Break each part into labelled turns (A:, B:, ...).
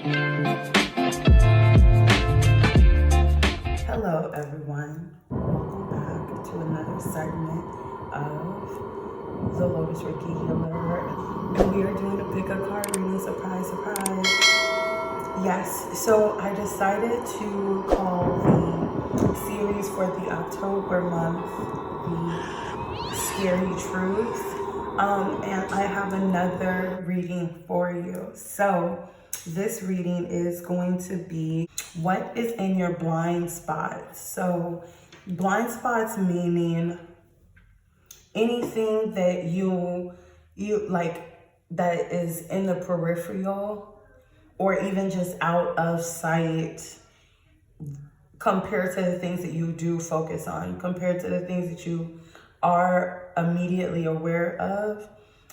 A: Hello everyone, welcome back to another segment of the Lotus Reiki Healer, and we are doing a pick a card reading. Surprise, surprise. Yes, so I decided to call the series for the October month the Scary Truth, and I have another reading for you. So this reading is going to be what is in your blind spots. So blind spots meaning anything that you like that is in the peripheral or even just out of sight compared to the things that you do focus on, compared to the things that you are immediately aware of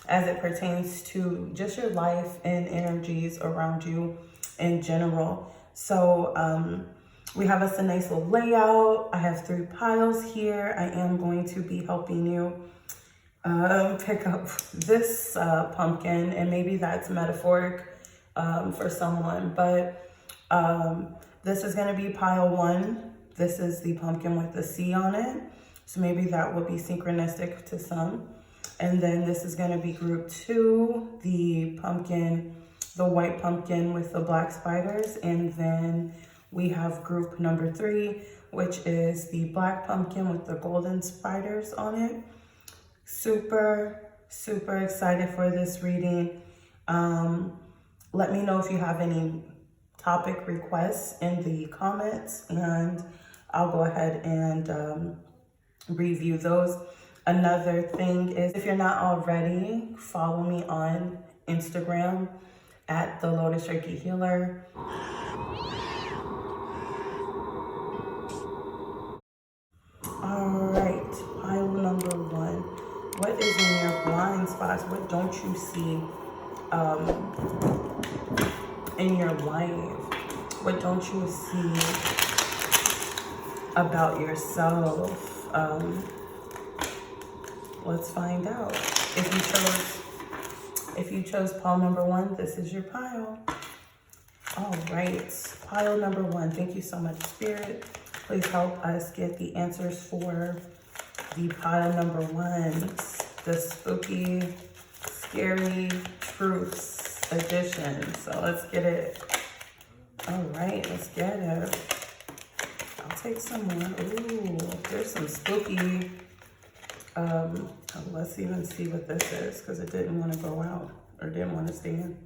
A: as it pertains to just your life and energies around you in general. So we have us a nice little layout. I have 3 piles here. I am going to be helping you pick up this pumpkin, and maybe that's metaphoric for someone, but this is going to be pile 1. This is the pumpkin with the C on it, so maybe that will be synchronistic to some. And then this is going to be group 2, the pumpkin, the white pumpkin with the black spiders. And then we have group number 3, which is the black pumpkin with the golden spiders on it. Super, super excited for this reading. Let me know if you have any topic requests in the comments, and I'll go ahead and review those. Another thing is, if you're not already, follow me on Instagram at the Lotus Reiki Healer. All right, pile number 1. What is in your blind spots? What don't you see in your life? What don't you see about yourself? Let's find out. If you chose pile number 1, this is your pile. All right, pile number 1. Thank you so much, Spirit. Please help us get the answers for the pile number 1, the spooky, scary truths edition. So let's get it. All right, let's get it. I'll take some more. Ooh, there's some spooky. Let's even see what this is, because it didn't want to go out or didn't want to stay in.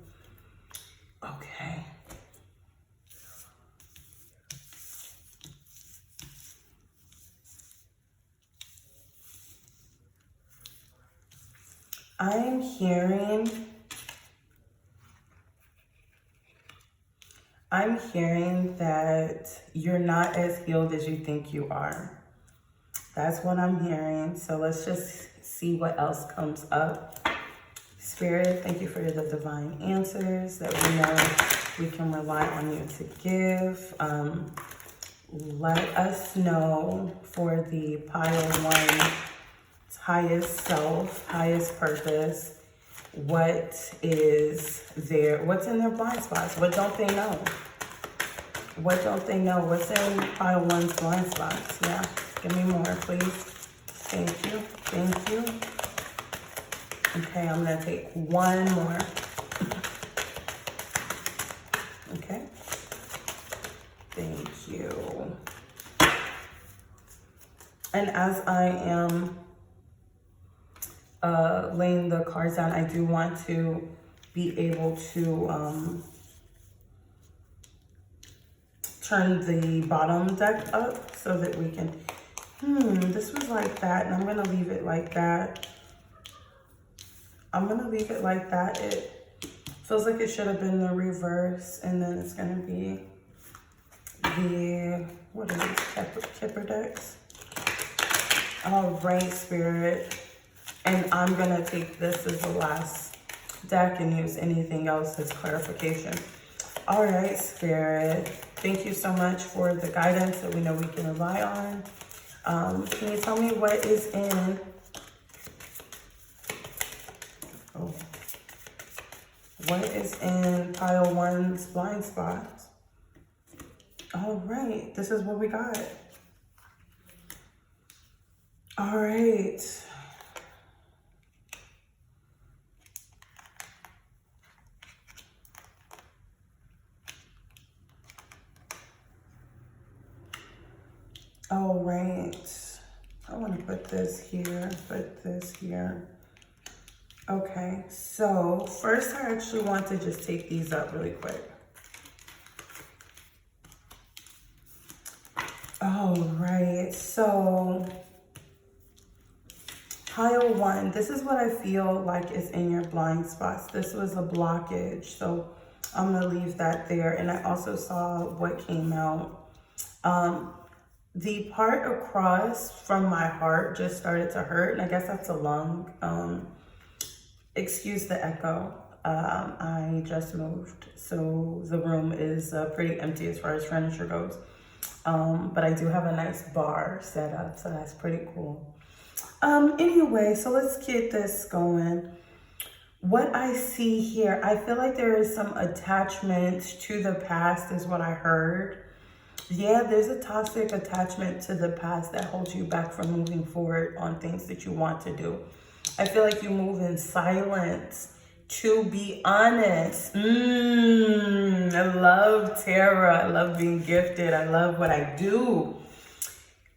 A: Okay. I'm hearing that you're not as healed as you think you are. That's what I'm hearing. So let's just see what else comes up. Spirit, thank you for the divine answers that we know we can rely on you to give. Let us know for the pile 1, highest self, highest purpose. What is there? What's in their blind spots? What don't they know? What don't they know? What's in pile 1's blind spots? Yeah, give me more, please. Thank you. Thank you. Okay, I'm going to take 1 more. Okay. Thank you. And as I am laying the cards down, I do want to be able to turn the bottom deck up so that we can, this was like that, and I'm gonna leave it like that. I'm gonna leave it like that. It feels like it should have been the reverse, and then it's gonna be the, what are these, Kipper decks? All right, Spirit. And I'm gonna take this as the last deck and use anything else as clarification. All right, Spirit. Thank you so much for the guidance that we know we can rely on. Can you tell me what is in, what is in pile one's blind spots? All right, this is what we got. All right. All right. I want to put this here, put this here. Okay, so first I actually want to just take these up really quick. All right, so pile one, this is what I feel like is in your blind spots. This was a blockage, so I'm gonna leave that there. And I also saw what came out. The part across from my heart just started to hurt, and I guess that's a lung. Excuse the echo. I just moved, so the room is pretty empty as far as furniture goes. But I do have a nice bar set up, so that's pretty cool. Anyway, so let's get this going. What I see here, I feel like there is some attachment to the past is what I heard. Yeah, there's a toxic attachment to the past that holds you back from moving forward on things that you want to do. I feel like you move in silence, to be honest. I love tarot. I love being gifted. I love what I do.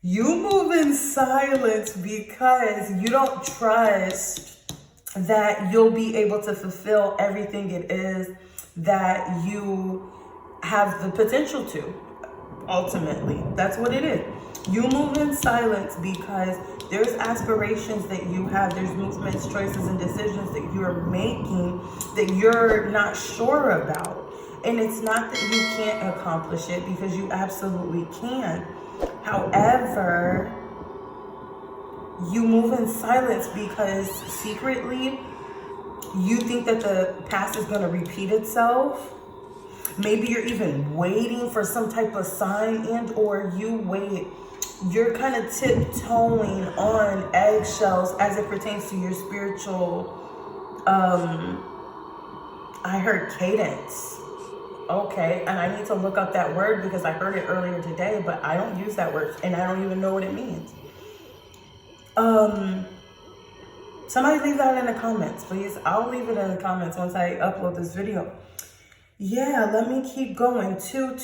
A: You move in silence because you don't trust that you'll be able to fulfill everything it is that you have the potential to. Ultimately, that's what it is. You move in silence because there's aspirations that you have, there's movements, choices, and decisions that you're making that you're not sure about. And it's not that you can't accomplish it, because you absolutely can. However, you move in silence because secretly you think that the past is going to repeat itself. Maybe you're even waiting for some type of sign, and or you're kind of tiptoeing on eggshells as it pertains to your spiritual, I heard cadence. Okay, and I need to look up that word because I heard it earlier today, but I don't use that word and I don't even know what it means. Somebody leave that in the comments, please. I'll leave it in the comments once I upload this video. Yeah, let me keep going. 2.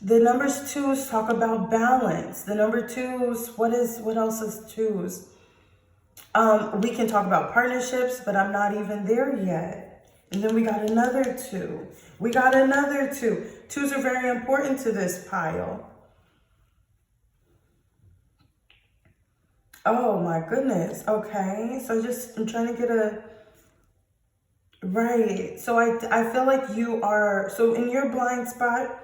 A: The numbers 2s talk about balance. The number 2s, what else is 2s? We can talk about partnerships, but I'm not even there yet. And then we got another 2. We got another 2. 2s are very important to this pile. Oh my goodness. Okay, so I'm trying to get a... Right. So I feel like you are, so in your blind spot,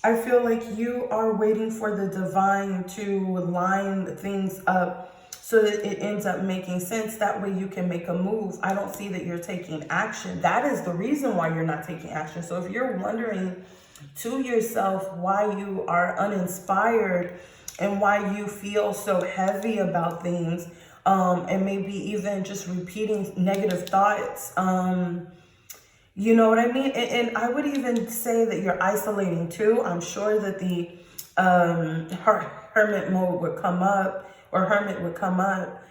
A: I feel like you are waiting for the divine to line things up so that it ends up making sense. That way you can make a move. I don't see that you're taking action. That is the reason why you're not taking action. So if you're wondering to yourself why you are uninspired and why you feel so heavy about things, and maybe even just repeating negative thoughts. You know what I mean? And I would even say that you're isolating too. I'm sure that the hermit mode would come up, or hermit would come up.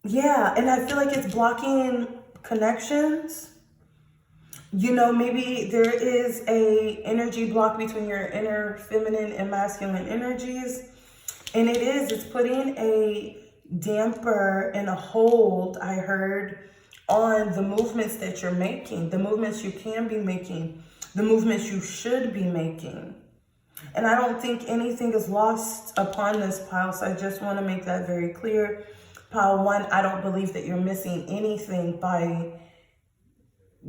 A: Yeah, and I feel like it's blocking connections. You know, maybe there is a energy block between your inner feminine and masculine energies. And it's putting a damper and a hold, I heard, on the movements that you're making, the movements you can be making, the movements you should be making. And I don't think anything is lost upon this pile, so I just want to make that very clear. Pile 1, I don't believe that you're missing anything by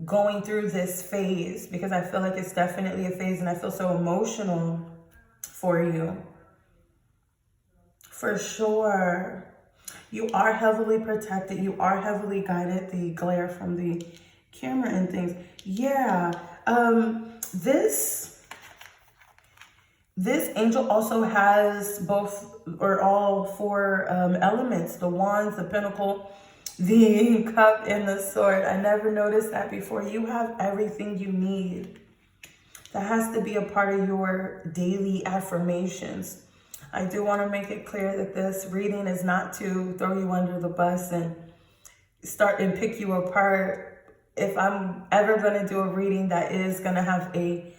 A: going through this phase, because I feel like it's definitely a phase, and I feel so emotional for you. For sure. You are heavily protected. You are heavily guided. The glare from the camera and things. Yeah. This angel also has both or all 4 elements. The wands, the pentacle, The cup and the sword. I never noticed that before. You have everything you need. That has to be a part of your daily affirmations. I do want to make it clear that this reading is not to throw you under the bus and start and pick you apart. If I'm ever going to do a reading that is going to have a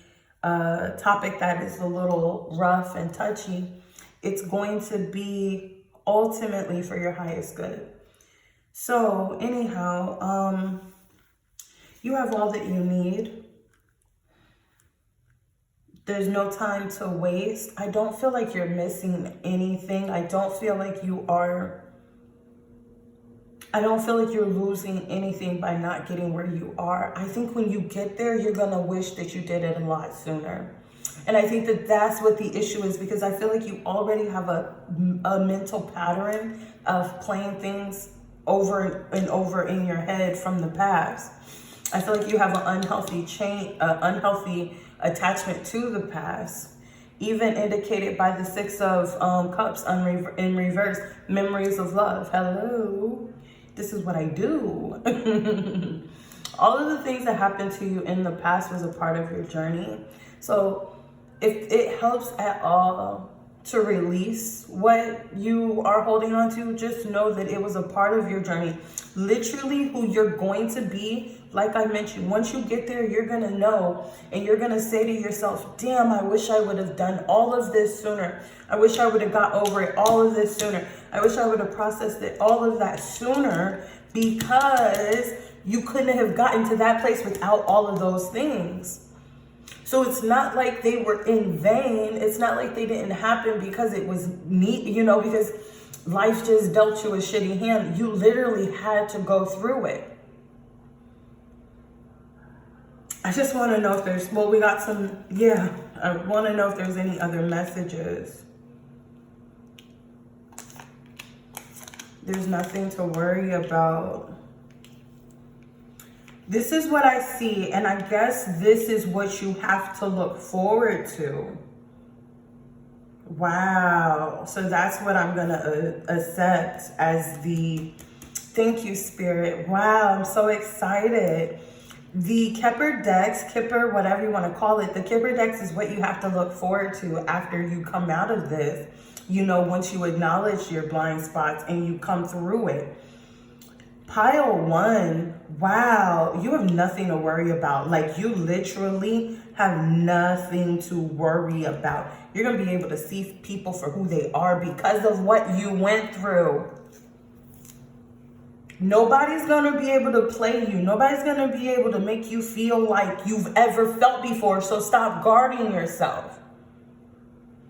A: topic that is a little rough and touchy, it's going to be ultimately for your highest good. So anyhow, you have all that you need. There's no time to waste. I don't feel like you're missing anything. I don't feel like you're losing anything by not getting where you are. I think when you get there, you're going to wish that you did it a lot sooner. And I think that that's what the issue is, because I feel like you already have a mental pattern of playing things over and over in your head from the past. I feel like you have an unhealthy attachment to the past, even indicated by the Six of Cups in reverse. Memories of love. Hello. This is what I do. All of the things that happened to you in the past was a part of your journey. So if it helps at all to release what you are holding on to, just know that it was a part of your journey. Literally who you're going to be, like I mentioned, once you get there, you're going to know, and you're going to say to yourself, damn, I wish I would have done all of this sooner. I wish I would have got over it all of this sooner. I wish I would have processed it, all of that sooner, because you couldn't have gotten to that place without all of those things. So it's not like they were in vain. It's not like they didn't happen because it was neat, because life just dealt you a shitty hand. You literally had to go through it. I just want to know if there's, I want to know if there's any other messages. There's nothing to worry about. This is what I see, and I guess this is what you have to look forward to. Wow. So that's what I'm going to accept as the thank you, Spirit. Wow, I'm so excited. The Kipper decks, whatever you want to call it, the Kipper decks is what you have to look forward to after you come out of this. Once you acknowledge your blind spots and you come through it. Pile 1, wow, you have nothing to worry about. Like, you literally have nothing to worry about. You're going to be able to see people for who they are because of what you went through. Nobody's going to be able to play you. Nobody's going to be able to make you feel like you've ever felt before. So stop guarding yourself.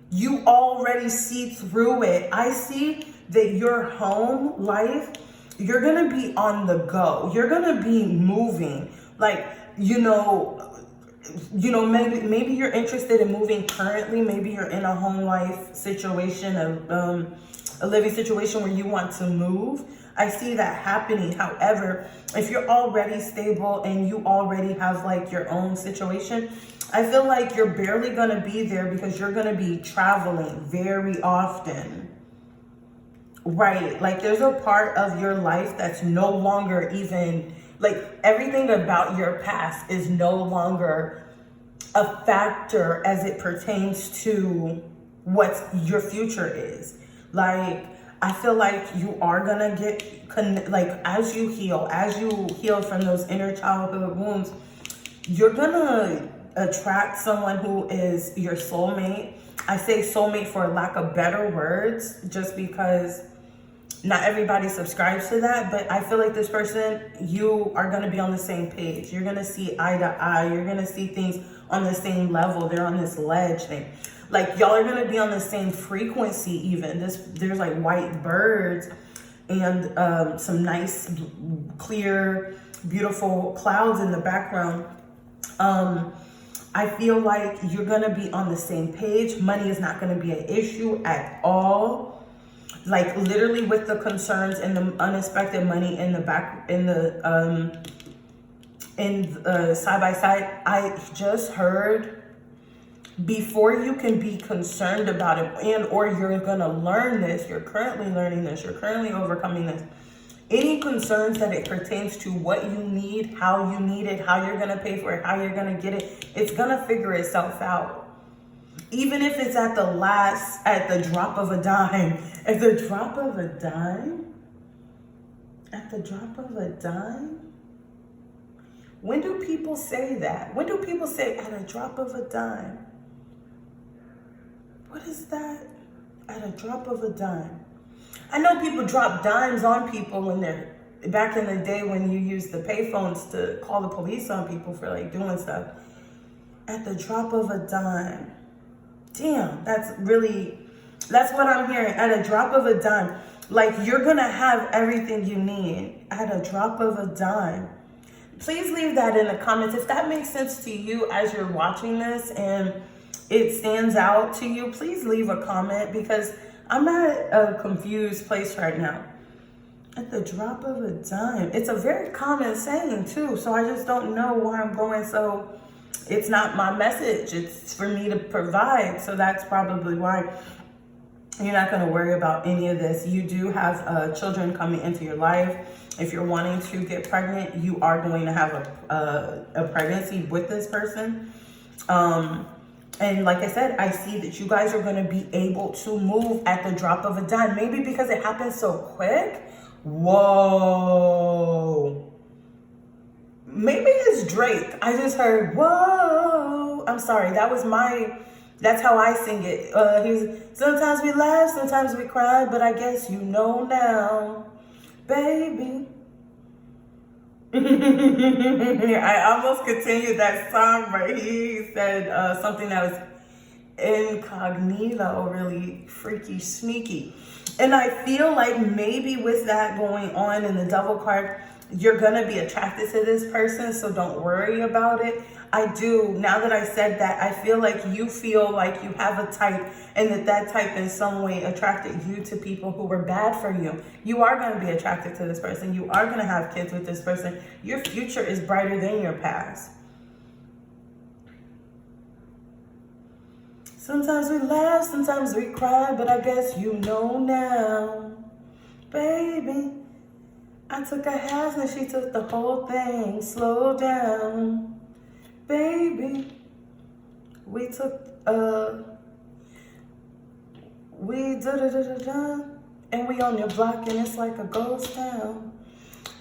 A: You already see through it. I see that your home life, you're going to be on the go. You're going to be moving. Like, maybe you're interested in moving currently. Maybe you're in a home life situation, a living situation where you want to move. I see that happening. However, if you're already stable and you already have like your own situation, I feel like you're barely going to be there because you're going to be traveling very often. Right. Like, there's a part of your life that's no longer even, like, everything about your past is no longer a factor as it pertains to what your future is. Like, I feel like you are gonna get, as you heal from those inner childhood wounds, you're gonna attract someone who is your soulmate. I say soulmate for lack of better words, just because not everybody subscribes to that, but I feel like this person, you are going to be on the same page. You're going to see eye to eye. You're going to see things on the same level. They're on this ledge thing. Like, y'all are going to be on the same frequency even. There's like white birds and some nice, clear, beautiful clouds in the background. I feel like you're going to be on the same page. Money is not going to be an issue at all. Like, literally, with the concerns and the unexpected money in the back, side by side, I just heard, before you can be concerned about it, or you're gonna learn this, you're currently learning this, you're currently overcoming this, any concerns that it pertains to what you need, how you need it, how you're going to pay for it, how you're going to get it, it's going to figure itself out. Even if it's at the drop of a dime, at the drop of a dime, at the drop of a dime. When do people say that? When do people say at a drop of a dime? What is that? At a drop of a dime. I know people drop dimes on people when they're, back in the day when you used the payphones to call the police on people for like doing stuff. At the drop of a dime. Damn, that's what I'm hearing. At a drop of a dime. Like you're gonna have everything you need at a drop of a dime. Please leave that in the comments. If that makes sense to you as you're watching this and it stands out to you, please leave a comment because I'm at a confused place right now. At the drop of a dime. It's a very common saying too, so I just don't know why I'm going so. It's not my message. It's for me to provide, so that's probably why you're not going to worry about any of this. You do have children coming into your life. If you're wanting to get pregnant, you are going to have a pregnancy with this person. And like I said, I see that you guys are going to be able to move at the drop of a dime. Maybe because it happened so quick. Whoa. Maybe it's Drake. I just heard, whoa. I'm sorry. That's how I sing it. Sometimes we laugh, sometimes we cry, but I guess you know now, baby. I almost continued that song, but he said something that was incognito, really freaky, sneaky. And I feel like maybe with that going on in the devil card, you're going to be attracted to this person, so don't worry about it. I do. Now that I said that, I feel like you have a type and that type in some way attracted you to people who were bad for you. You are going to be attracted to this person. You are going to have kids with this person. Your future is brighter than your past. Sometimes we laugh, sometimes we cry, but I guess you know now, baby. I took a half and she took the whole thing. Slow down, baby. We took we da-da-da-da-da, and we on your block and it's like a ghost town.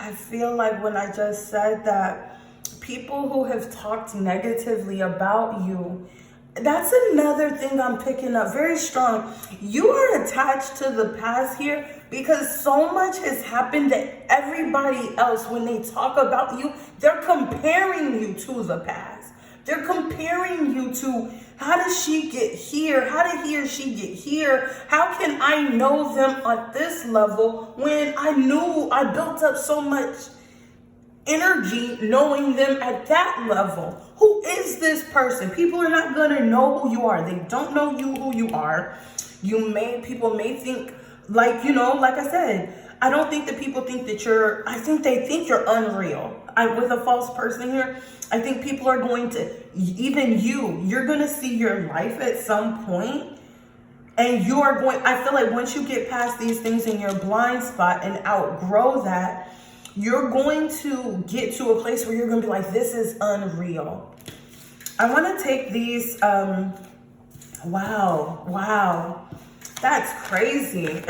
A: I feel like when I just said that, people who have talked negatively about you, that's another thing I'm picking up very strong. You are attached to the past here because so much has happened that everybody else, when they talk about you, they're comparing you to the past. They're comparing you to, how did she get here? How did he or she get here? How can I know them at this level when I built up so much energy knowing them at that level? Who is this person? People are not going to know who you are. They don't know who you are. People may think, like I said, I don't think that people think that I think they think you're unreal. With a false person here, I think people are going to, even you're going to see your life at some point, and I feel like once you get past these things in your blind spot and outgrow that, you're going to get to a place where you're going to be like, this is unreal. I want to take these, wow. That's crazy.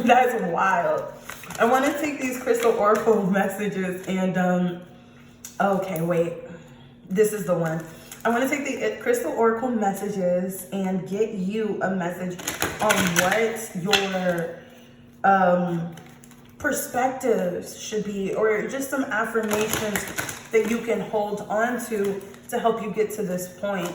A: That's wild. I want to take these crystal oracle messages and, okay, wait. This is the one. I want to take the crystal oracle messages and get you a message on what your perspectives should be, or just some affirmations that you can hold on to help you get to this point.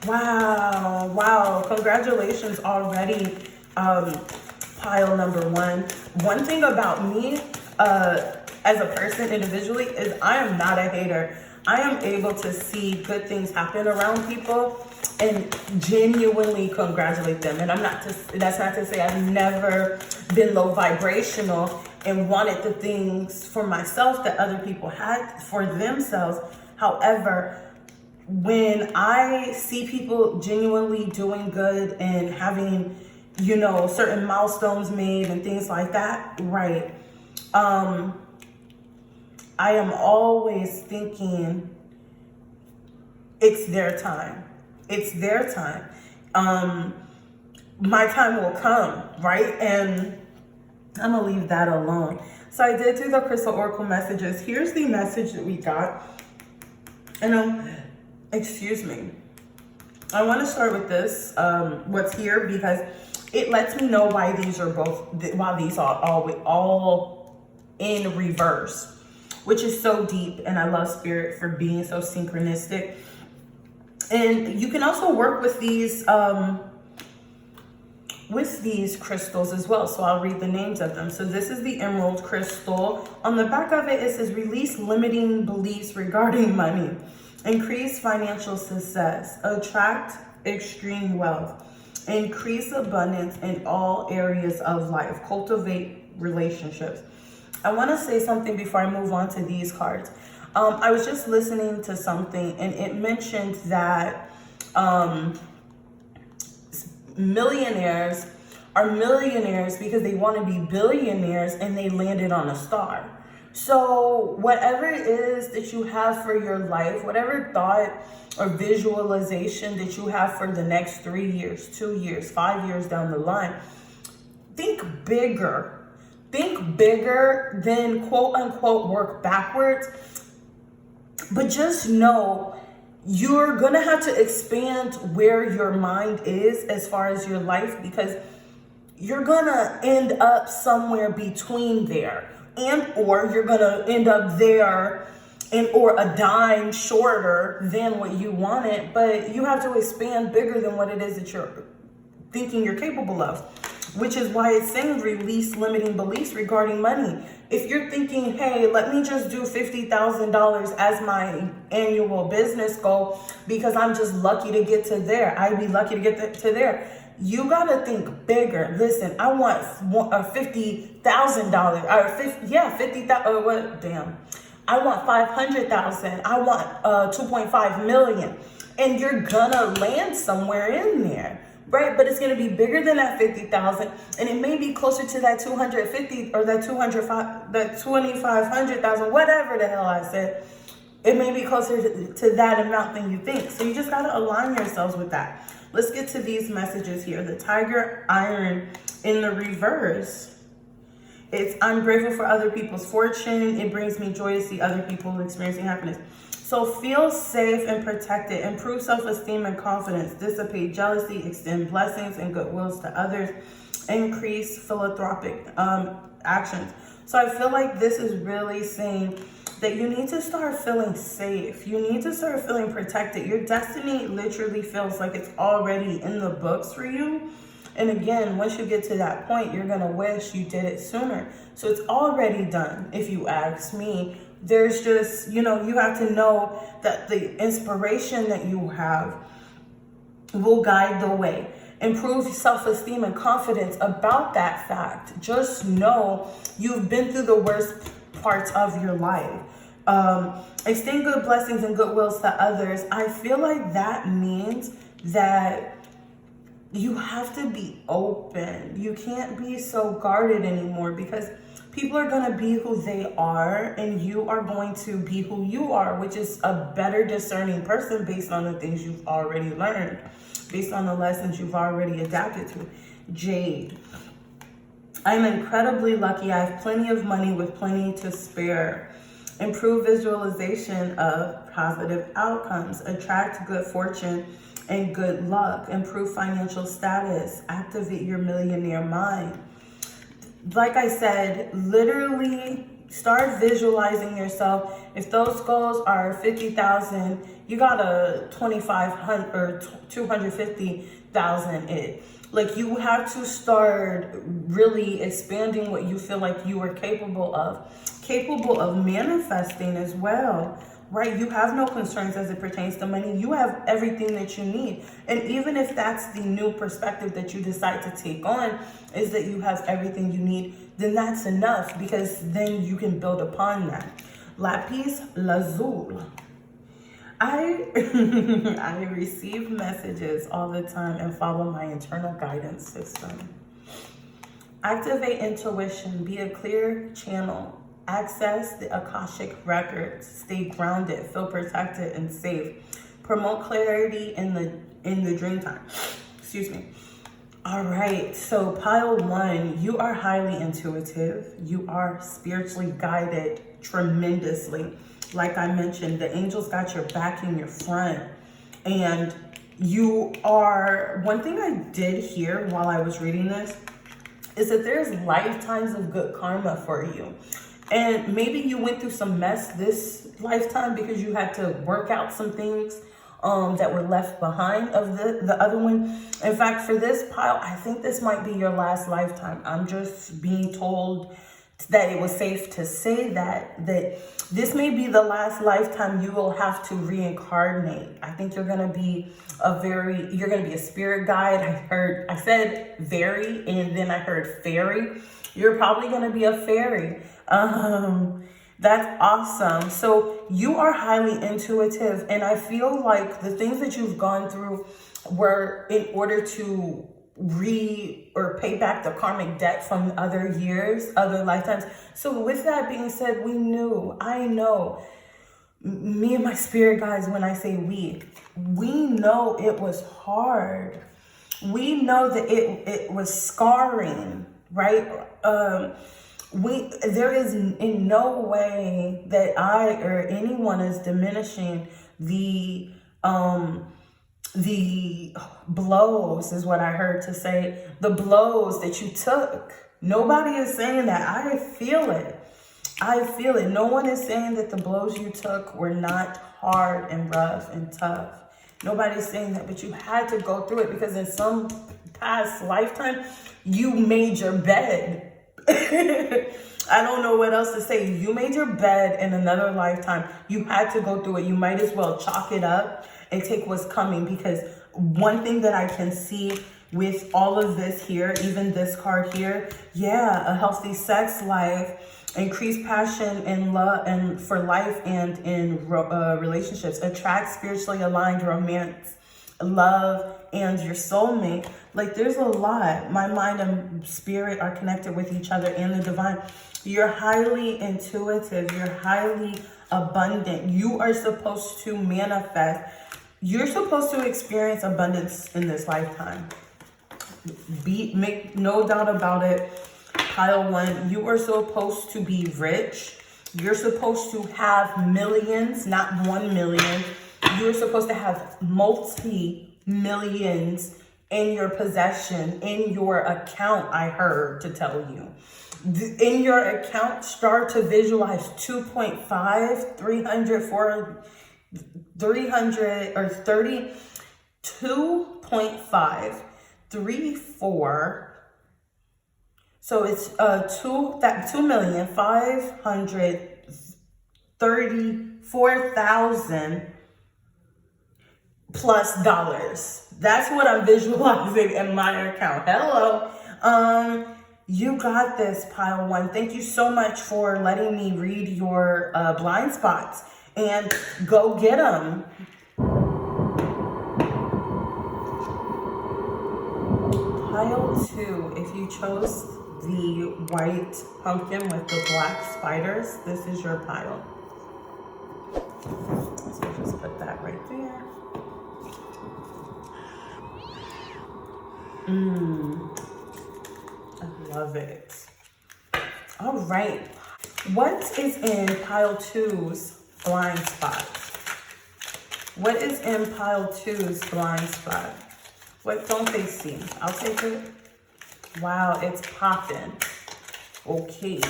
A: Wow. Congratulations already, pile number one. One thing about me, as a person individually, is I am not a hater. I am able to see good things happen around people and genuinely congratulate them. And that's not to say I've never been low vibrational and wanted the things for myself that other people had for themselves. However, when I see people genuinely doing good and having, certain milestones made and things like that, right, I am always thinking it's their time. It's their time. My time will come, right? And I'm gonna leave that alone. So I did do the Crystal Oracle messages. Here's the message that we got. And excuse me. I want to start with this, what's here, because it lets me know why these are why these are all in reverse, which is so deep. And I love Spirit for being so synchronistic. And you can also work with these crystals as well. So I'll read the names of them. So this is the emerald crystal. On the back of it, it says release limiting beliefs regarding money, increase financial success, attract extreme wealth, increase abundance in all areas of life, cultivate relationships. I want to say something before I move on to these cards. I was just listening to something, and it mentioned that millionaires are millionaires because they want to be billionaires and they landed on a star. So whatever it is that you have for your life, whatever thought or visualization that you have for the next 3 years, 2 years, 5 years down the line, think bigger. Think bigger than quote unquote work backwards. But just know you're going to have to expand where your mind is as far as your life, because you're going to end up somewhere between there, and or you're going to end up there and or a dime shorter than what you wanted. But you have to expand bigger than what it is that you're thinking you're capable of, which is why it's saying release limiting beliefs regarding money. If you're thinking, hey, let me just do $50,000 as my annual business goal because I'm just lucky to get to there, I'd be lucky to get to there. You gotta think bigger. Listen, I want $50,000 or 50,000. What? Damn. I want 500,000. I want 2.5 million, and you're gonna land somewhere in there. Right, but it's going to be bigger than that 50,000, and it may be closer to that 250 or that 2,500,000, whatever the hell I said. It may be closer to that amount than you think. So you just got to align yourselves with that. Let's get to these messages here. The Tiger Iron in the reverse. It's I'm grateful for other people's fortune. It brings me joy to see other people experiencing happiness. So feel safe and protected, improve self-esteem and confidence, dissipate jealousy, extend blessings and goodwills to others, increase philanthropic actions. So I feel like this is really saying that you need to start feeling safe. You need to start feeling protected. Your destiny literally feels like it's already in the books for you. And again, once you get to that point, you're going to wish you did it sooner. So it's already done, if you ask me. There's just, you have to know that the inspiration that you have will guide the way. Improve self-esteem and confidence about that fact. Just know you've been through the worst parts of your life. Extend good blessings and goodwills to others. I feel like that means that you have to be open. You can't be so guarded anymore, because people are going to be who they are, and you are going to be who you are, which is a better discerning person based on the things you've already learned, based on the lessons you've already adapted to. Jade. I'm incredibly lucky. I have plenty of money with plenty to spare. Improve visualization of positive outcomes. Attract good fortune and good luck. Improve financial status. Activate your millionaire mind. Like I said, literally start visualizing yourself. If those goals are 50,000, you got a 2,500 or 250,000 it. Like, you have to start really expanding what you feel like you are capable of manifesting as well. Right? You have no concerns as it pertains to money. You have everything that you need. And even if that's the new perspective that you decide to take on, is that you have everything you need, then that's enough, because then you can build upon that. Lapis Lazuli. I receive messages all the time and follow my internal guidance system. Activate intuition. Be a clear channel. Access the Akashic records. Stay grounded. Feel protected and safe. Promote clarity in the dream time. Excuse me. All right, so pile 1, you are highly intuitive. You are spiritually guided tremendously. Like I mentioned, the angels got your back and your front. And you are, one thing I did hear while I was reading this is that there's lifetimes of good karma for you. And maybe you went through some mess this lifetime because you had to work out some things that were left behind of the other one. In fact, for this pile, I think this might be your last lifetime. I'm just being told that it was safe to say that this may be the last lifetime you will have to reincarnate. I think you're gonna be you're gonna be a spirit guide. I said very, and then I heard fairy. You're probably gonna be a fairy. That's awesome. So you are highly intuitive, and I feel like the things that you've gone through were in order to pay back the karmic debt from other years, other lifetimes. So with that being said, I know, me and my spirit guides, when I say we know it was hard. We know that it was scarring, right? There is in no way that I or anyone is diminishing the blows, is what I heard to say, the blows that you took. Nobody is saying that. I feel it. No one is saying that the blows you took were not hard and rough and tough. Nobody's saying that, but you had to go through it because in some past lifetime, you made your bed. I don't know what else to say. You made your bed in another lifetime. You had to go through it. You might as well chalk it up and take what's coming, because one thing that I can see with all of this here, even this card here, a healthy sex life, increased passion in love and for life and in relationships, attract spiritually aligned romance, love, and your soulmate. Like, there's a lot. My mind and spirit are connected with each other and the divine. You're highly intuitive. You're highly abundant. You are supposed to manifest. You're supposed to experience abundance in this lifetime. Make no doubt about it. Pile 1, you are supposed to be rich. You're supposed to have millions, not 1 million. You're supposed to have multi-millions in your possession, in your account, I heard to tell you. In your account, start to visualize 2.5, 300, 400, 300, or 30, 2.5, 3, 4. So it's 2,534,000 plus dollars. That's what I'm visualizing in my account. Hello. You got this, pile 1. Thank you so much for letting me read your blind spots, and go get them. Pile 2, if you chose the white pumpkin with the black spiders, this is your pile. So just put that right there. I love it. All right. What is in pile 2's blind spot? What is in pile 2's blind spot? What don't they see? I'll take it. Wow, it's popping. Okay.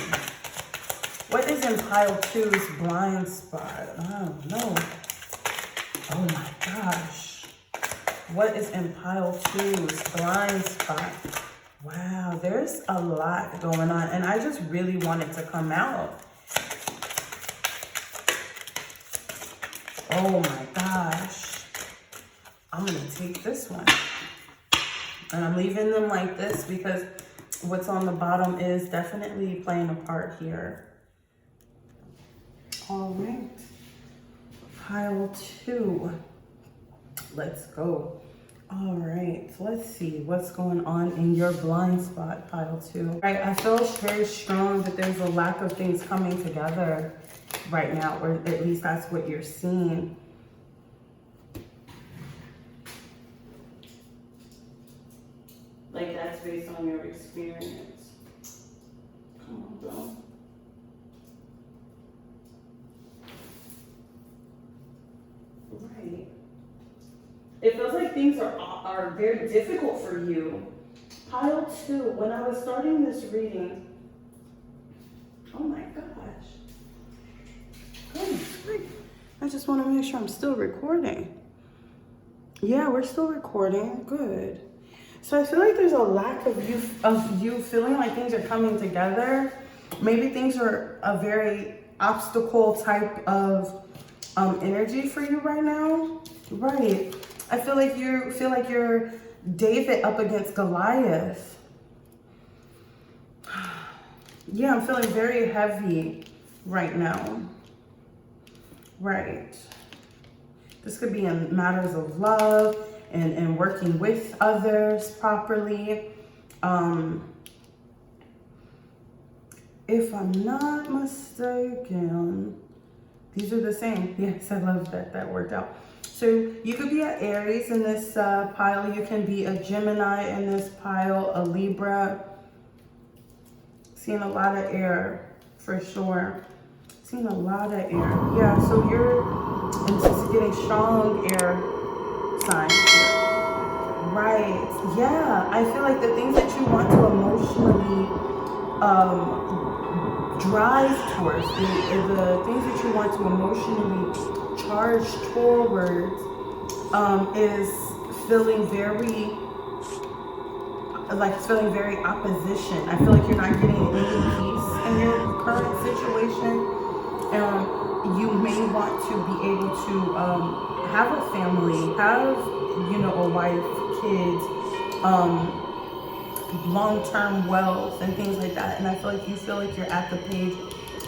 A: What is in pile 2's blind spot? I don't know. Oh my gosh. What is in pile 2's blind spot? Wow, there's a lot going on, and I just really want it to come out. Oh my gosh. I'm gonna take this one. And I'm leaving them like this because what's on the bottom is definitely playing a part here. All right. Pile 2. Let's go. All right, so let's see what's going on in your blind spot, pile 2. All right, I feel very strong that there's a lack of things coming together right now, or at least that's what you're seeing. Like that's based on your experience. Come on, bro. Right. It feels like things are very difficult for you. Pile 2, when I was starting this reading, oh my gosh. Oh, I just want to make sure I'm still recording. Yeah, we're still recording. Good. So I feel like there's a lack of you feeling like things are coming together. Maybe things are a very obstacle type of energy for you right now. Right. I feel like you're David up against Goliath. Yeah, I'm feeling very heavy right now. Right. This could be in matters of love and working with others properly. If I'm not mistaken, these are the same. Yes, I love that. That worked out. So you could be an Aries in this pile. You can be a Gemini in this pile, a Libra. Seeing a lot of air for sure. Seeing a lot of air. Yeah, so you're getting strong air signs here. Right. Yeah, I feel like the things that you want to emotionally drive towards, the things that you want to emotionally charge towards is feeling very opposition. I feel like you're not getting any peace in your current situation. You may want to be able to have a family, have, a wife, kids, long-term wealth and things like that. And I feel like you're at the page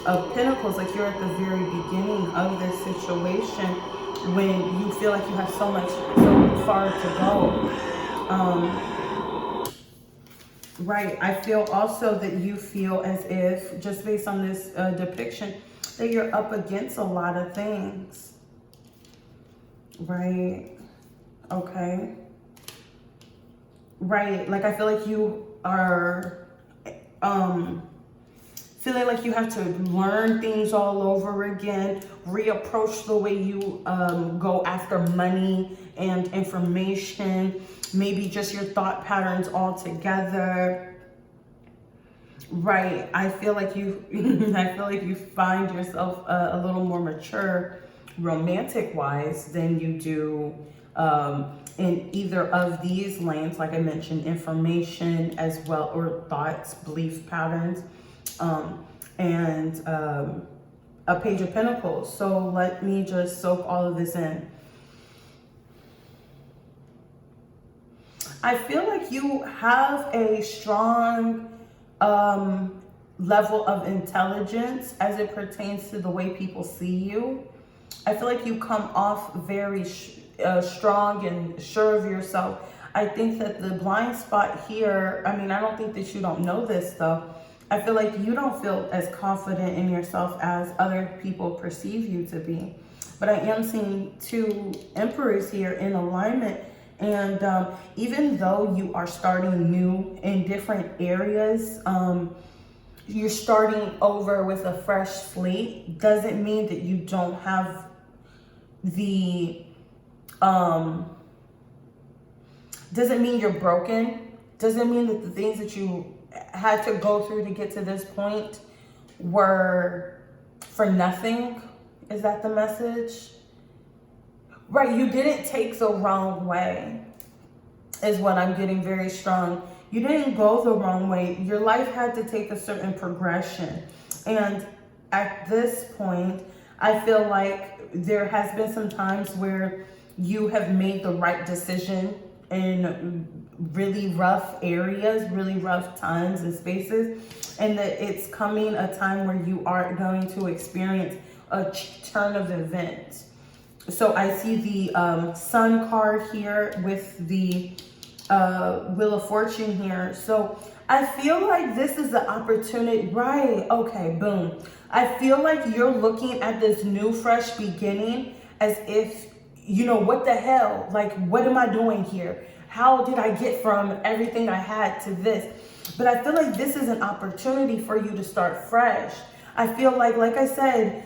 A: of Pentacles, like you're at the very beginning of this situation when you feel like you have so far to go. Right. I feel also that you feel as if, just based on this depiction, that you're up against a lot of things. Right. Okay. Right. Like I feel like you are feeling like you have to learn things all over again, reapproach the way you go after money and information, maybe just your thought patterns altogether. Right. I feel like you find yourself a little more mature romantic wise than you do in either of these lanes, like I mentioned, information as well, or thoughts, belief patterns, and a Page of Pentacles. So let me just soak all of this in. I feel like you have a strong level of intelligence as it pertains to the way people see you. I feel like you come off very strong and sure of yourself. I think that the blind spot here, I don't think that you don't know this though. I feel like you don't feel as confident in yourself as other people perceive you to be. But I am seeing 2 emperors here in alignment. And even though you are starting new in different areas, you're starting over with a fresh slate, doesn't mean that you don't have the, doesn't mean you're broken, doesn't mean that the things that you had to go through to get to this point were for nothing. Is that the message? Right, you didn't take the wrong way, is what I'm getting very strong. You didn't go the wrong way. Your life had to take a certain progression. And at this point, I feel like there has been some times where you have made the right decision in really rough areas, really rough times and spaces, and that it's coming a time where you are going to experience a turn of events. So I see the Sun card here with the Wheel of Fortune here. So I feel like this is the opportunity, right? Okay, boom. I feel like you're looking at this new, fresh beginning as if, you know, what the hell? Like, what am I doing here? How did I get from everything I had to this? But I feel like this is an opportunity for you to start fresh. I feel like I said,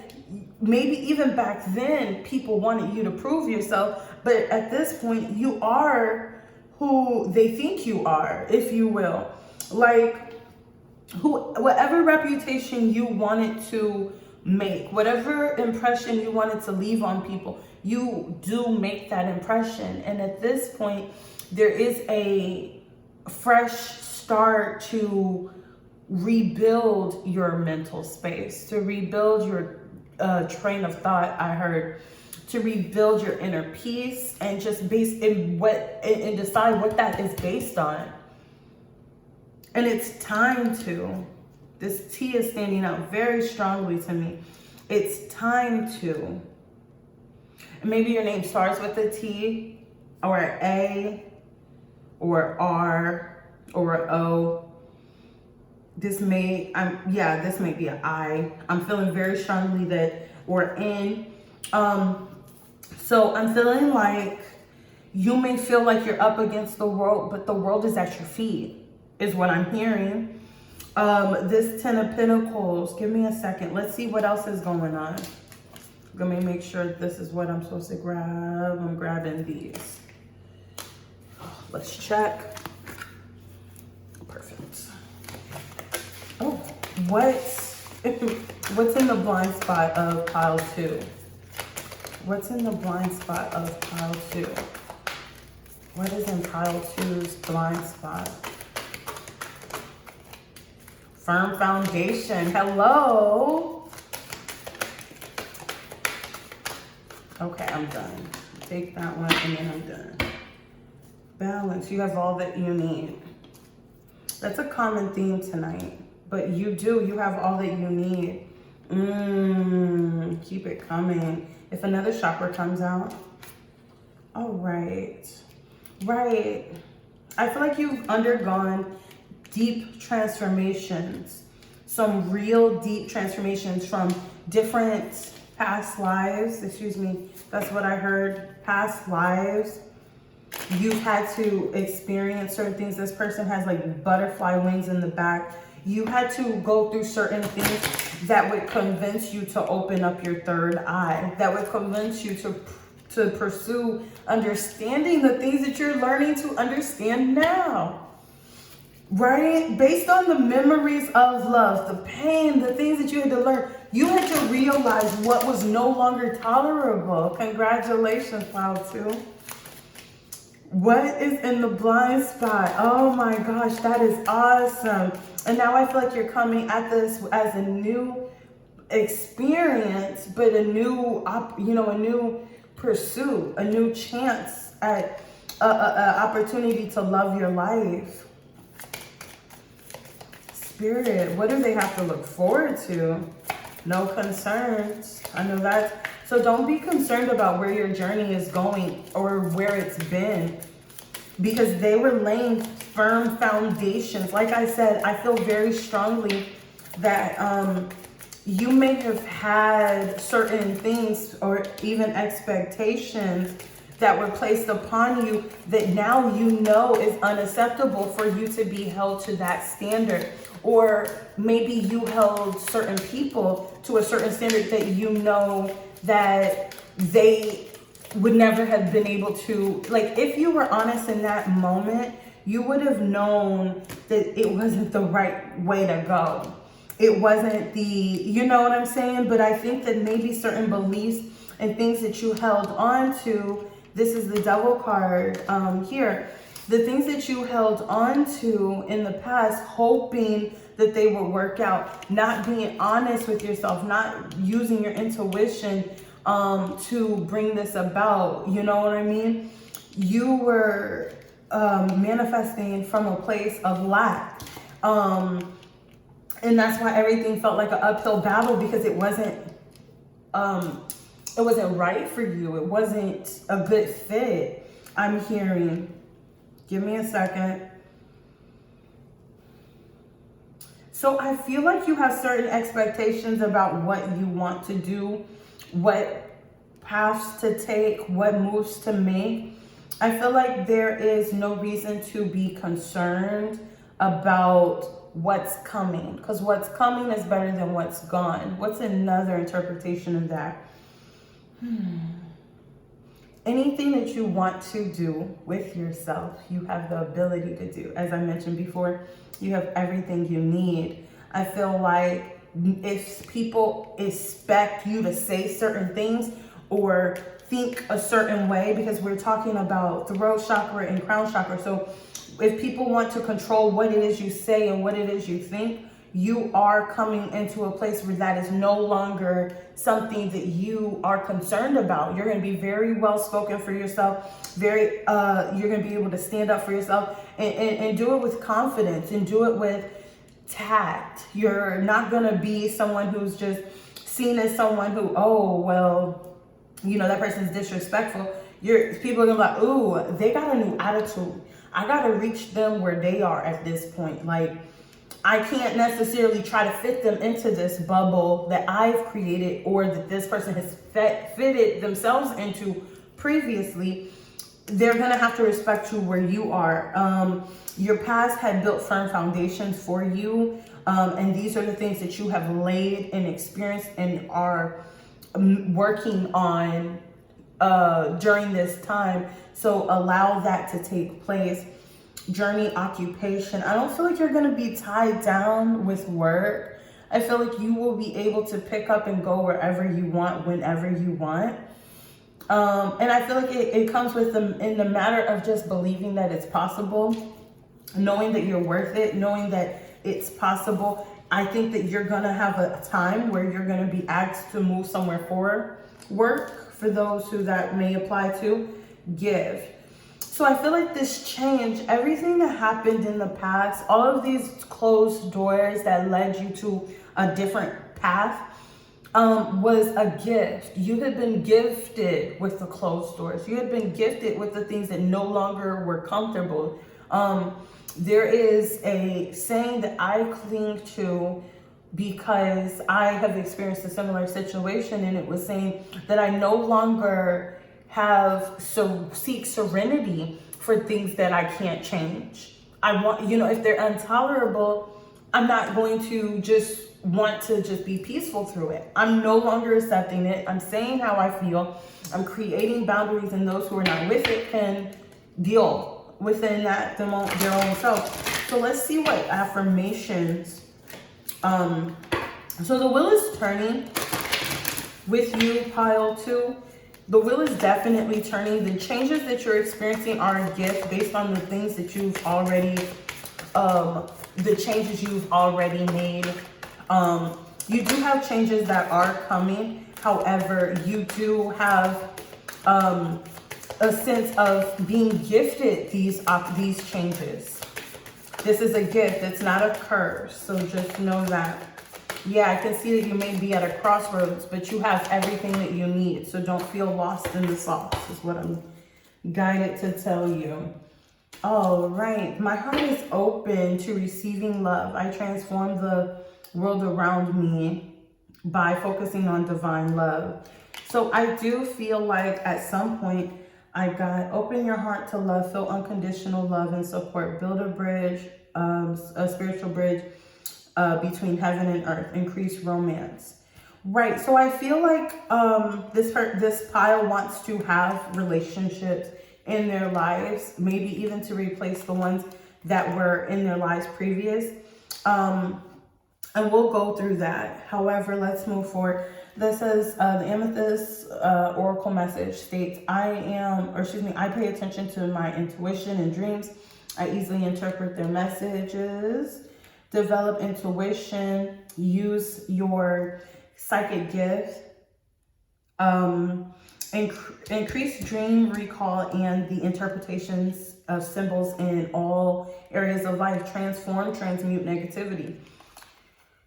A: maybe even back then, people wanted you to prove yourself. But at this point, you are who they think you are, if you will. Like, whatever reputation you wanted to make, whatever impression you wanted to leave on people, you do make that impression. And at this point, there is a fresh start to rebuild your mental space, to rebuild your train of thought, I heard, to rebuild your inner peace, and just base in what, and decide what that is based on. And it's time to. This T is standing out very strongly to me. It's time to. And maybe your name starts with a T, or an A, or R, or an O. This may be an I. I'm feeling very strongly that we're in. So I'm feeling like you may feel like you're up against the world, but the world is at your feet, is what I'm hearing. This 10 of Pentacles, give me a second. Let's see what else is going on. Let me make sure this is what I'm supposed to grab. I'm grabbing these. Let's check. Perfect. Oh, what's in the blind spot of pile 2? What's in the blind spot of pile 2? What is in pile 2's blind spot? Firm foundation. Hello. Okay, I'm done. Take that one and then I'm done. Balance. You have all that you need. That's a common theme tonight. But you have all that you need. Keep it coming. If another chakra comes out. All right. Right. I feel like you've undergone deep transformations. Some real deep transformations from different past lives. Excuse me. That's what I heard. Past lives. You've had to experience certain things. This person has like butterfly wings in the back. You had to go through certain things that would convince you to open up your third eye. That would convince you to pursue understanding the things that you're learning to understand now. Right? Based on the memories of love, the pain, the things that you had to learn, you had to realize what was no longer tolerable. Congratulations, Cloud 2. What is in the blind spot? Oh my gosh, that is awesome. And now I feel like you're coming at this as a new experience, but a new, a new pursuit, a new chance at an opportunity to love your life. Spirit, what do they have to look forward to? No concerns. I know that. So don't be concerned about where your journey is going or where it's been, because they were laying firm foundations. Like I said, I feel very strongly that you may have had certain things or even expectations that were placed upon you that now you know is unacceptable for you to be held to that standard. Or maybe you held certain people to a certain standard that you know that they would never have been able to. Like, if you were honest in that moment, you would have known that it wasn't the right way to go. It wasn't the, you know what I'm saying? But I think that maybe certain beliefs and things that you held on to, this is the Devil card here. The things that you held on to in the past, hoping that they would work out, not being honest with yourself, not using your intuition to bring this about. You know what I mean? You were manifesting from a place of lack. And that's why everything felt like an uphill battle, because it wasn't it wasn't right for you. It wasn't a good fit. I'm hearing, give me a second. So I feel like you have certain expectations about what you want to do, what paths to take, what moves to make. I feel like there is no reason to be concerned about what's coming, because what's coming is better than what's gone. What's another interpretation of that? Anything that you want to do with yourself, you have the ability to do. As I mentioned before, you have everything you need. I feel like if people expect you to say certain things or think a certain way, because we're talking about throat chakra and crown chakra. So if people want to control what it is you say and what it is you think, you are coming into a place where that is no longer something that you are concerned about. You're going to be very well spoken for yourself. You're going to be able to stand up for yourself and do it with confidence and do it with tact. You're not going to be someone who's just seen as someone who, oh, well, you know, that person's disrespectful. People are going to be like, ooh, they got a new attitude. I got to reach them where they are at this point. Like, I can't necessarily try to fit them into this bubble that I've created or that this person has fitted themselves into previously. They're going to have to respect you where you are. Your past had built firm foundations for you. And these are the things that you have laid and experienced and are working on during this time. So allow that to take place. Journey, occupation. I don't feel like you're going to be tied down with work. I feel like you will be able to pick up and go wherever you want, whenever you want. And I feel like it comes with in the matter of just believing that it's possible, knowing that you're worth it, knowing that it's possible. I think that you're going to have a time where you're going to be asked to move somewhere for work. For those who that may apply to, give. So I feel like this change, everything that happened in the past, all of these closed doors that led you to a different path, was a gift. You had been gifted with the closed doors. You had been gifted with the things that no longer were comfortable. There is a saying that I cling to because I have experienced a similar situation, and it was saying that I no longer seek serenity for things that I can't change. I want, if they're intolerable, I'm not going to just want to just be peaceful through it. I'm no longer accepting it. I'm saying how I feel. I'm creating boundaries, and those who are not with it can deal within that their own self. So let's see what affirmations. So the wheel is turning with you, pile 2. The wheel is definitely turning. The changes that you're experiencing are a gift based on the things that you've already, the changes you've already made. You do have changes that are coming. However, you do have a sense of being gifted these changes. This is a gift. It's not a curse. So just know that. Yeah, I can see that you may be at a crossroads, but you have everything that you need. So don't feel lost in the sauce, is what I'm guided to tell you. All right. My heart is open to receiving love. I transform the world around me by focusing on divine love. So I do feel like at some point I got open your heart to love, feel unconditional love and support, build a bridge, a spiritual bridge between heaven and earth, increase romance. Right. So I feel like this pile wants to have relationships in their lives, maybe even to replace the ones that were in their lives previous. And we'll go through that. However, let's move forward. This says the Amethyst Oracle message states, I pay attention to my intuition and dreams. I easily interpret their messages. Develop intuition, use your psychic gift, increase dream recall and the interpretations of symbols in all areas of life, transform, transmute negativity.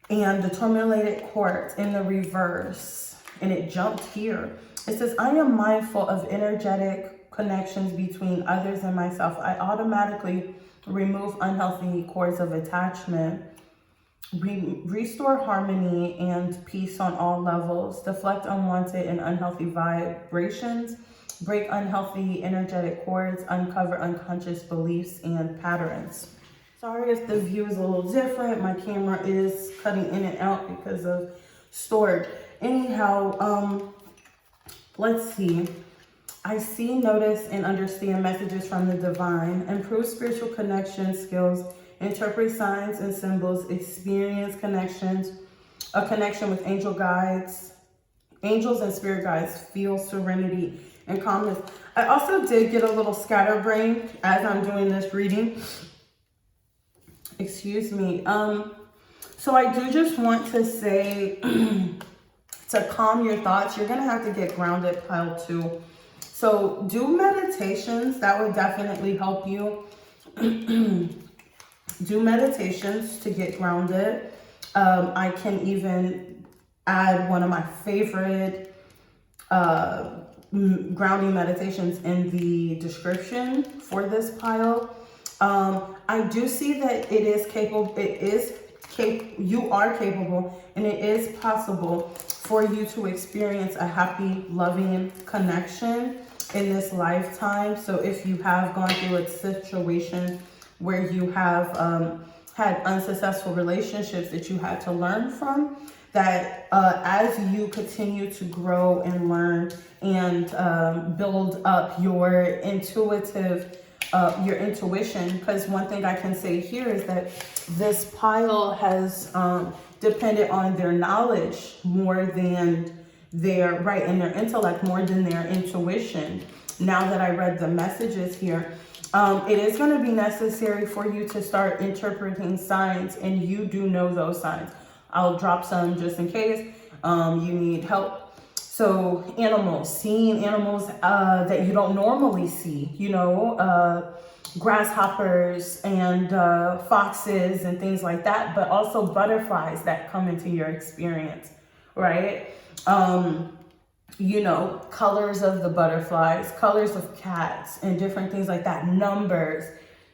A: And the tourmalated quartz in the reverse, and it jumped here. It says, I am mindful of energetic connections between others and myself. I automatically remove unhealthy cords of attachment, restore harmony and peace on all levels, deflect unwanted and unhealthy vibrations, break unhealthy energetic cords, uncover unconscious beliefs and patterns. Sorry if the view is a little different. My camera is cutting in and out because of storage. Anyhow, let's see. I see, notice, and understand messages from the divine, improve spiritual connection skills, interpret signs and symbols, experience connections, a connection with angel guides, angels and spirit guides, feel serenity and calmness. I also did get a little scatterbrain as I'm doing this reading. Excuse me. So I do just want to say to calm your thoughts, you're going to have to get grounded, pile 2. So do meditations. That would definitely help you. Do meditations to get grounded. I can even add one of my favorite grounding meditations in the description for this pile. I do see that it is capable. You are capable, and it is possible for you to experience a happy, loving connection in this lifetime. So if you have gone through a situation where you have had unsuccessful relationships that you had to learn from, that as you continue to grow and learn and build up your intuition, because one thing I can say here is that this pile has depended on their knowledge more than their, right, and their intellect more than their intuition. Now that I read the messages here, it is going to be necessary for you to start interpreting signs, and you do know those signs. I'll drop some just in case you need help. So animals, seeing animals that you don't normally see, you know, grasshoppers and foxes and things like that, but also butterflies that come into your experience, right? You know, colors of the butterflies, colors of cats and different things like that, numbers,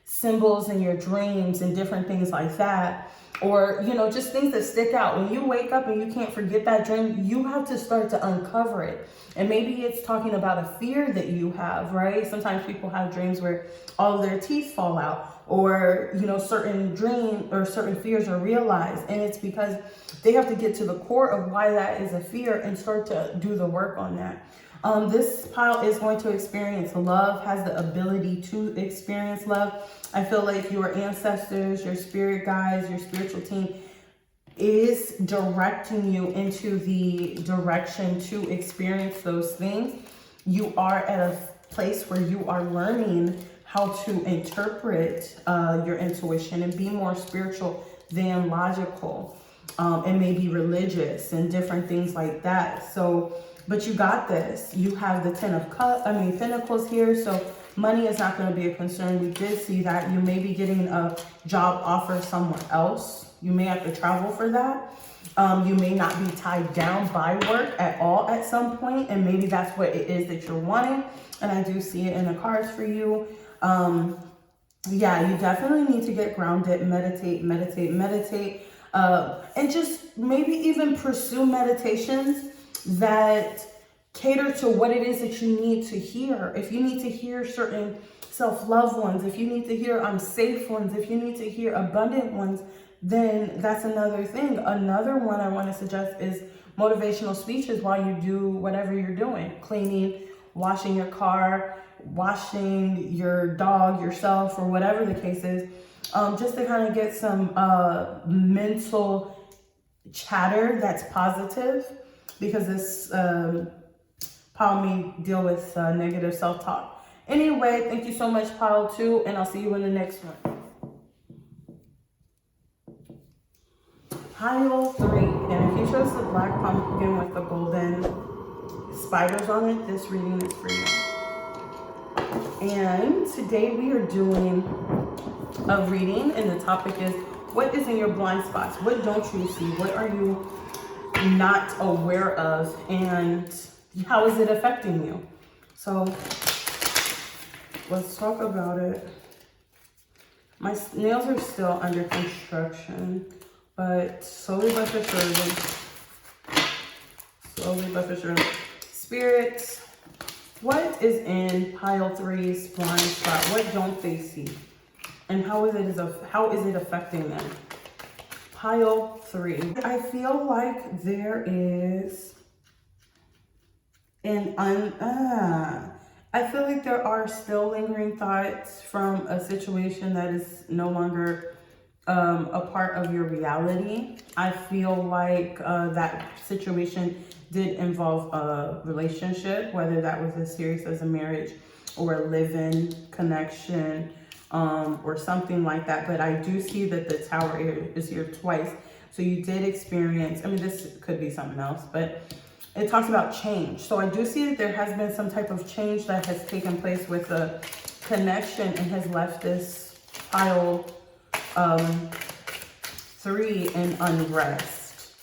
A: symbols in your dreams and different things like that. Or, you know, just things that stick out. When you wake up and you can't forget that dream, you have to start to uncover it. And maybe it's talking about a fear that you have, right? Sometimes people have dreams where all of their teeth fall out, or, you know, certain dreams or certain fears are realized. And it's because they have to get to the core of why that is a fear and start to do the work on that. This pile is going to experience love, has the ability to experience love. I feel like your ancestors, your spirit guides, your spiritual team is directing you into the direction to experience those things. You are at a place where you are learning how to interpret your intuition and be more spiritual than logical, and maybe religious and different things like that. So, but you got this. You have the Pentacles here. So money is not going to be a concern. We did see that. You may be getting a job offer somewhere else. You may have to travel for that. You may not be tied down by work at all at some point, and maybe that's what it is that you're wanting. And I do see it in the cards for you. Yeah, you definitely need to get grounded, meditate, and just maybe even pursue meditations that cater to what it is that you need to hear. If you need to hear certain self-love ones, if you need to hear safe ones, if you need to hear abundant ones, then that's another thing. Another one I want to suggest is motivational speeches while you do whatever you're doing. Cleaning, washing your car, washing your dog, yourself, or whatever the case is. Just to kind of get some mental chatter that's positive, because this pile may deal with negative self-talk. Anyway, thank you so much, pile 2, and I'll see you in the next one. Pile 3, and if you chose the black pumpkin with the golden spiders on it, this reading is for you. And today we are doing a reading, and the topic is, what is in your blind spots? What don't you see? What are you not aware of? And how is it affecting you? So let's talk about it. My nails are still under construction, but slowly but for sure. Spirit, what is in pile 3's blind spot? What don't they see? And how is it affecting them? Pile 3. I feel like there is I feel like there are still lingering thoughts from a situation that is no longer a part of your reality. I feel like that situation did involve a relationship, whether that was as serious as a marriage or a live-in connection, or something like that. But I do see that the Tower is here twice. So you did experience, I mean, this could be something else, but it talks about change. So I do see that there has been some type of change that has taken place with a connection and has left this pile 3 in unrest.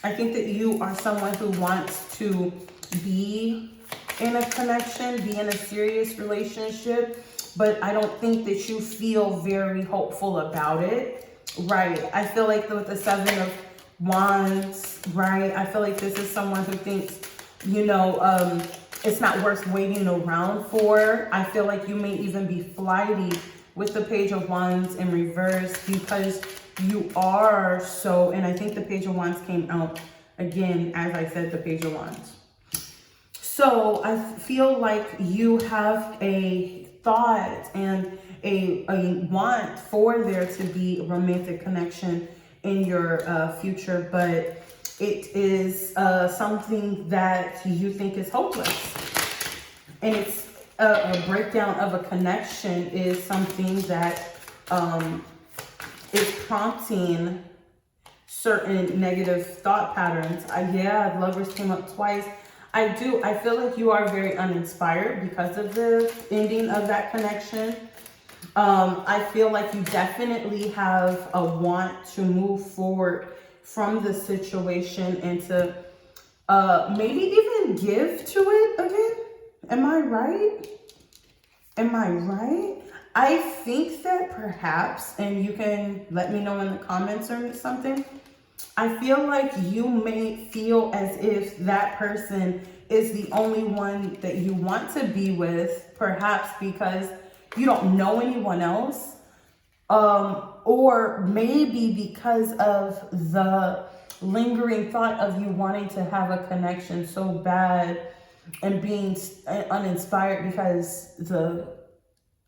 A: I think that you are someone who wants to be in a connection, be in a serious relationship, but I don't think that you feel very hopeful about it. Right. I feel like with the 7 of Wands, right? I feel like this is someone who thinks, you know, it's not worth waiting around for. I feel like you may even be flighty with the Page of Wands in reverse because you are so, and I think the Page of Wands came out again, as I said, the Page of Wands. So I feel like you have a thought and a want for there to be a romantic connection in your future, but it is something that you think is hopeless. And it's a breakdown of a connection is something that is prompting certain negative thought patterns. Yeah, Lovers came up twice. I feel like you are very uninspired because of the ending of that connection. I feel like you definitely have a want to move forward from the situation and to maybe even give to it again. Am I right? Am I right? I think that perhaps, and you can let me know in the comments or something, I feel like you may feel as if that person is the only one that you want to be with, perhaps because you don't know anyone else, or maybe because of the lingering thought of you wanting to have a connection so bad and being uninspired because the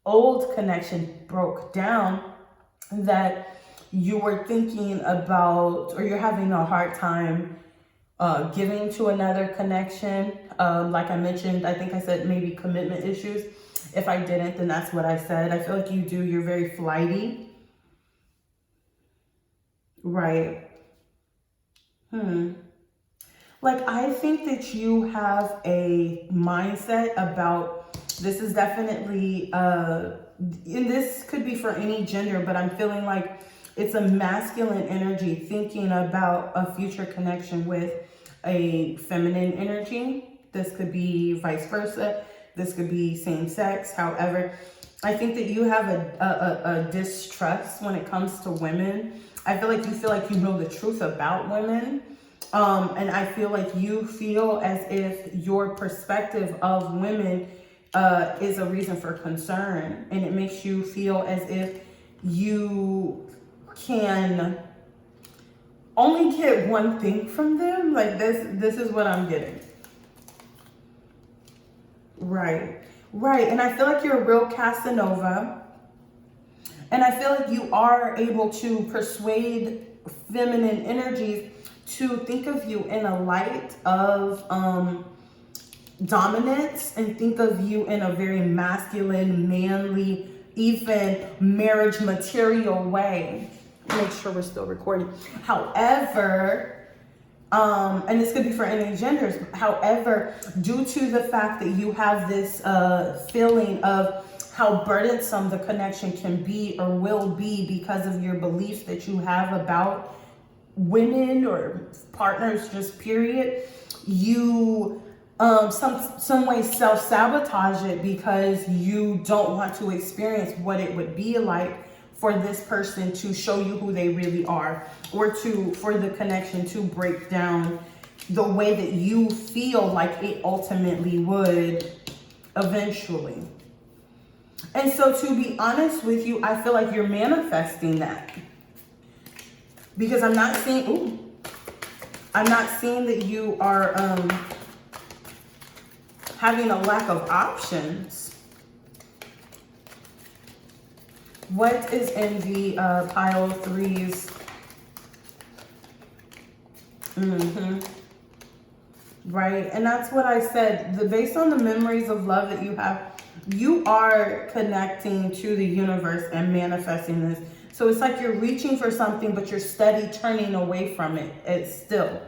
A: old connection broke down, that you were thinking about, or you're having a hard time giving to another connection. Like I mentioned, I think I said maybe commitment issues. If I didn't, then that's what I said. I feel like you do. You're very flighty. Right. Like, I think that you have a mindset about, this is definitely, and this could be for any gender, but I'm feeling like it's a masculine energy thinking about a future connection with a feminine energy. This could be vice versa. This could be same sex. However, I think that you have a distrust when it comes to women. I feel like you know the truth about women. And I feel like you feel as if your perspective of women is a reason for concern. And it makes you feel as if you can only get one thing from them. Like this is what I'm getting. Right. And I feel like you're a real Casanova. And I feel like you are able to persuade feminine energies to think of you in a light of dominance, and think of you in a very masculine, manly, even marriage material way. Make sure we're still recording. However, and this could be for any genders. However, due to the fact that you have this feeling of how burdensome the connection can be or will be because of your beliefs that you have about women or partners, just period, you some way self-sabotage it because you don't want to experience what it would be like for this person to show you who they really are, or for the connection to break down the way that you feel like it ultimately would eventually. And so, to be honest with you, I feel like you're manifesting that, because I'm not seeing that you are having a lack of options. What is in the pile 3's? Right, and that's what I said. Based on the memories of love that you have, you are connecting to the universe and manifesting this. So it's like you're reaching for something, but you're steady turning away from it. It's still.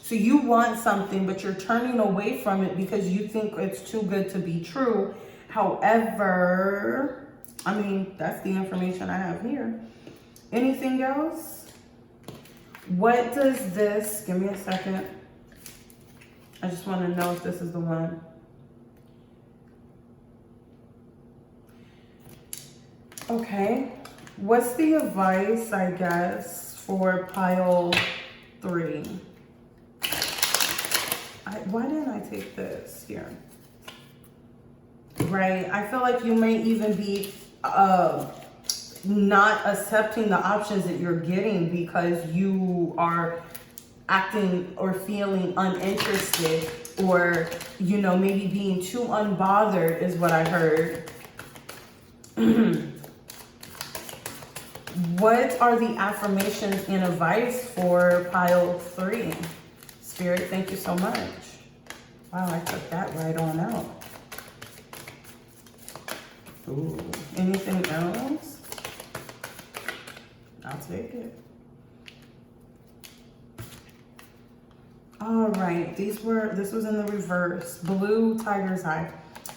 A: So you want something, but you're turning away from it because you think it's too good to be true. However, I mean, that's the information I have here. Anything else? What does this, give me a second. I just want to know if this is the one. Okay. What's the advice, I guess, for pile 3? Why didn't I take this here? Right. I feel like you may even be not accepting the options that you're getting because you are acting or feeling uninterested, or, you know, maybe being too unbothered is what I heard. What are the affirmations and advice for pile 3? Spirit, thank you so much. Wow, I took that right on out. Ooh, anything else? I'll take it. All right, this was in the reverse. Blue tiger's eye.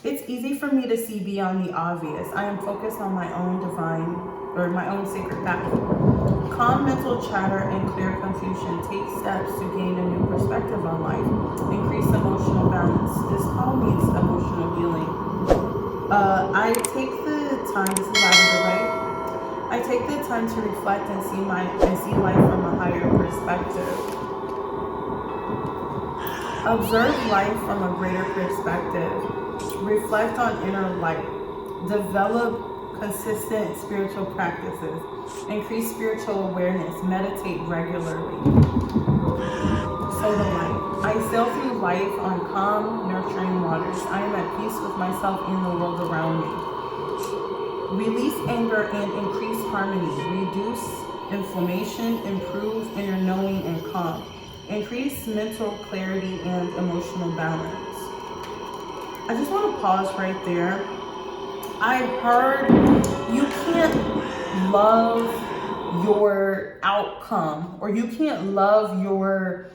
A: It's easy for me to see beyond the obvious. I am focused on my own my own sacred path. Calm mental chatter and clear confusion. Take steps to gain a new perspective on life. Increase emotional balance. This call needs emotional healing. I take the time, this is lavender, right? I take the time to reflect and see life from a higher perspective. Observe life from a greater perspective. Reflect on inner light. Develop consistent spiritual practices. Increase spiritual awareness. Meditate regularly. So the light. I sail through life on calm, nurturing waters. I am at peace with myself and the world around me. Release anger and increase harmony. Reduce inflammation. Improve inner knowing and calm. Increase mental clarity and emotional balance. I just want to pause right there. I heard you can't love your outcome, or you can't love your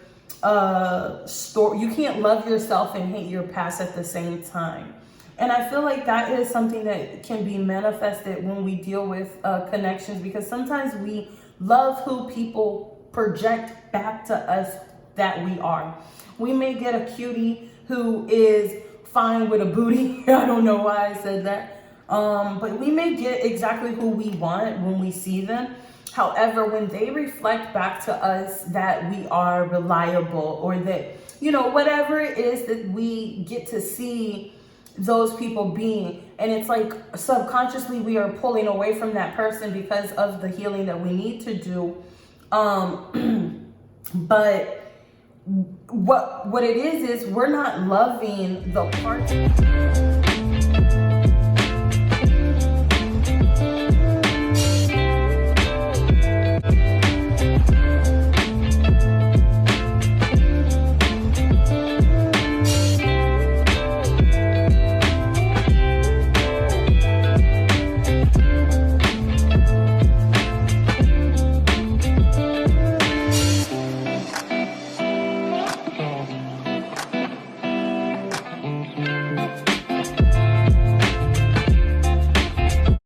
A: story. You can't love yourself and hate your past at the same time. And I feel like that is something that can be manifested when we deal with connections, because sometimes we love who people project back to us that we are. We may get a cutie who is fine with a booty. I don't know why I said that. But we may get exactly who we want when we see them. However, when they reflect back to us that we are reliable, or that, you know, whatever it is that we get to see those people being, and it's like subconsciously we are pulling away from that person because of the healing that we need to do. But what it is we're not loving the part